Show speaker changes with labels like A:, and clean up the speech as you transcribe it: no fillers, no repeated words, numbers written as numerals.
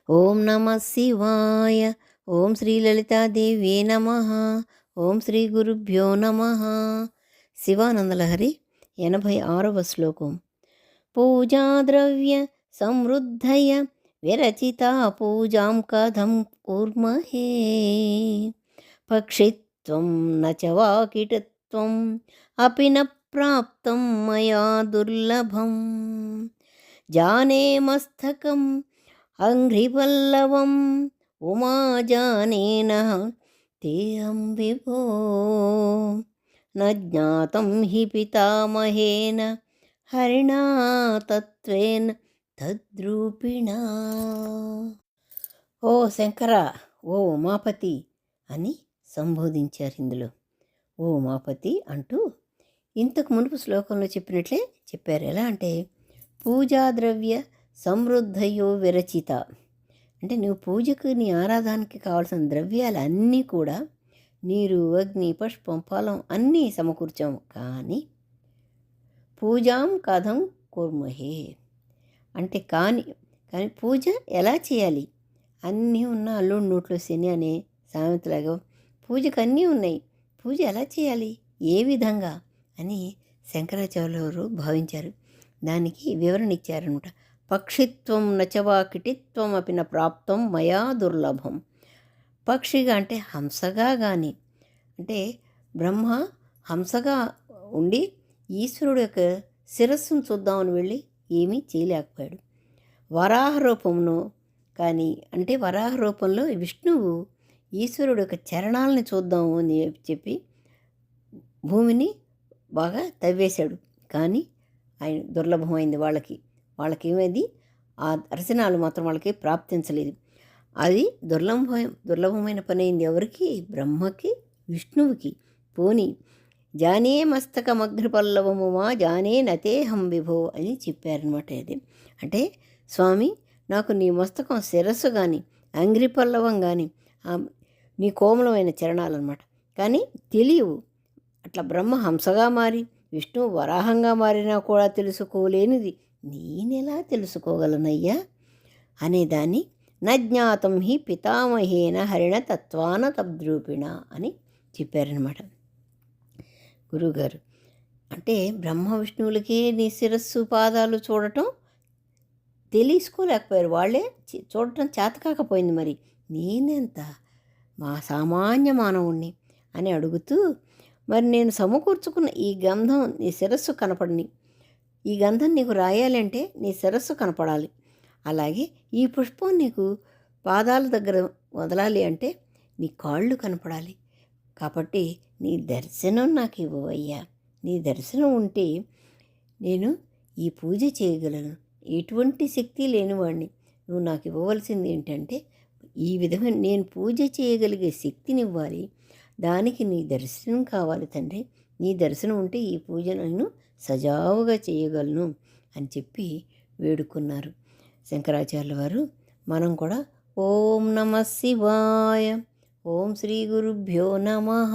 A: ఓం నమః శివాయ. ఓం శ్రీ లలితాదేవ్యే నమః. ఓం శ్రీ గురుభ్యో నమః. శివానందలహరి 86వ శ్లోకం. పూజాద్రవ్య సమృద్ధయ విరచితా పూజాం కథం కుర్మహే. పక్షిత్వం న చ వాకిటత్వం అపి న ప్రాప్తం మయా దుర్లభం. జానే మస్తకం అంఘ్రిపల్లవం ఉమాజానేన తేహం విభో. న జ్ఞాతం హి పితామహేన హరిణా తత్వేన తద్రూపిణా. ఓ శంకర, ఓ ఉమాపతి అని సంబోధించారు ఇందులో. ఓ ఉమాపతి అంటూ ఇంతకు మునుపు శ్లోకంలో చెప్పినట్లే చెప్పారు. ఎలా అంటే పూజాద్రవ్య సమృద్ధయో విరచిత అంటే నువ్వు పూజకు, నీ ఆరాధనకి కావాల్సిన ద్రవ్యాలు అన్నీ కూడా నీరు, అగ్ని, పుష్పం, ఫలం అన్నీ సమకూర్చాము. కానీ పూజాం కథం కుర్మహే అంటే కానీ పూజ ఎలా చేయాలి? అన్నీ ఉన్న అల్లుడి నోట్లో శని అనే సామెతలాగా పూజకు అన్నీ ఉన్నాయి, పూజ ఎలా చేయాలి, ఏ విధంగా అని శంకరాచార్యులు భావించారు. దానికి వివరణ ఇచ్చారనమాట. పక్షిత్వం నచవాకిటిత్వం అపి న ప్రాప్తం మయా దుర్లభం. పక్షిగా అంటే హంసగా కానీ, అంటే బ్రహ్మ హంసగా ఉండి ఈశ్వరుడు యొక్క శిరస్సును చూద్దామని వెళ్ళి ఏమీ చేయలేకపోయాడు. వరాహ రూపంలో కానీ, అంటే వరాహ రూపంలో విష్ణువు ఈశ్వరుడు యొక్క చరణాలని చూద్దాము అని చెప్పి భూమిని బాగా తవ్వేశాడు. కానీ ఆయన దుర్లభమైంది. వాళ్ళకేమేది ఆ దర్శనాలు మాత్రం వాళ్ళకి ప్రాప్తించలేదు. అది దుర్లభమైన పని అయింది ఎవరికి? బ్రహ్మకి, విష్ణువుకి. పోని జానే మస్తకమగ్నిపల్లవముమా జానే నతేహం విభో అని చెప్పారనమాట. అది అంటే స్వామి, నాకు నీ మస్తకం శిరస్సు కానీ, అంగ్రిపల్లవం కానీ, నీ కోమలమైన చరణాలన్నమాట కానీ తెలియవు. అట్లా బ్రహ్మ హంసగా మారి విష్ణువు వరాహంగా మారినా కూడా తెలుసుకోలేనిది నేనెలా తెలుసుకోగలనయ్యా అనేదాన్ని నజ్ఞాతం హి పితామహేన హరిణ తత్వాన తద్రూపిణ అని చెప్పారనమాట గురువుగారు. అంటే బ్రహ్మ విష్ణువులకే నీ శిరస్సు పాదాలు చూడటం తెలుసుకోలేకపోయారు, వాళ్ళే చూడటం చేతకాకపోయింది. మరి నేనెంత మా సామాన్య మానవుణ్ణి అని అడుగుతూ, మరి నేను సమకూర్చుకున్న ఈ గంధం నీ శిరస్సు కనపడని, ఈ గంధం నీకు రాయాలంటే నీ శిరస్సు కనపడాలి. అలాగే ఈ పుష్పం నీకు పాదాల దగ్గర వదలాలి అంటే నీ కాళ్ళు కనపడాలి. కాబట్టి నీ దర్శనం నాకు ఇవ్వవయ్యా. నీ దర్శనం ఉంటే నేను ఈ పూజ చేయగలను. ఎటువంటి శక్తి లేనివాడిని. నువ్వు నాకు ఇవ్వవలసింది ఏంటంటే ఈ విధంగా నేను పూజ చేయగలిగే శక్తిని ఇవ్వాలి. దానికి నీ దర్శనం కావాలి తండ్రి. నీ దర్శనం ఉంటే ఈ పూజ నేను సజావుగా చేయగలను అని చెప్పి వేడుకున్నారు శంకరాచార్యుల వారు. మనం కూడా ఓం నమః శివాయ. ఓం శ్రీ గురుభ్యో నమః.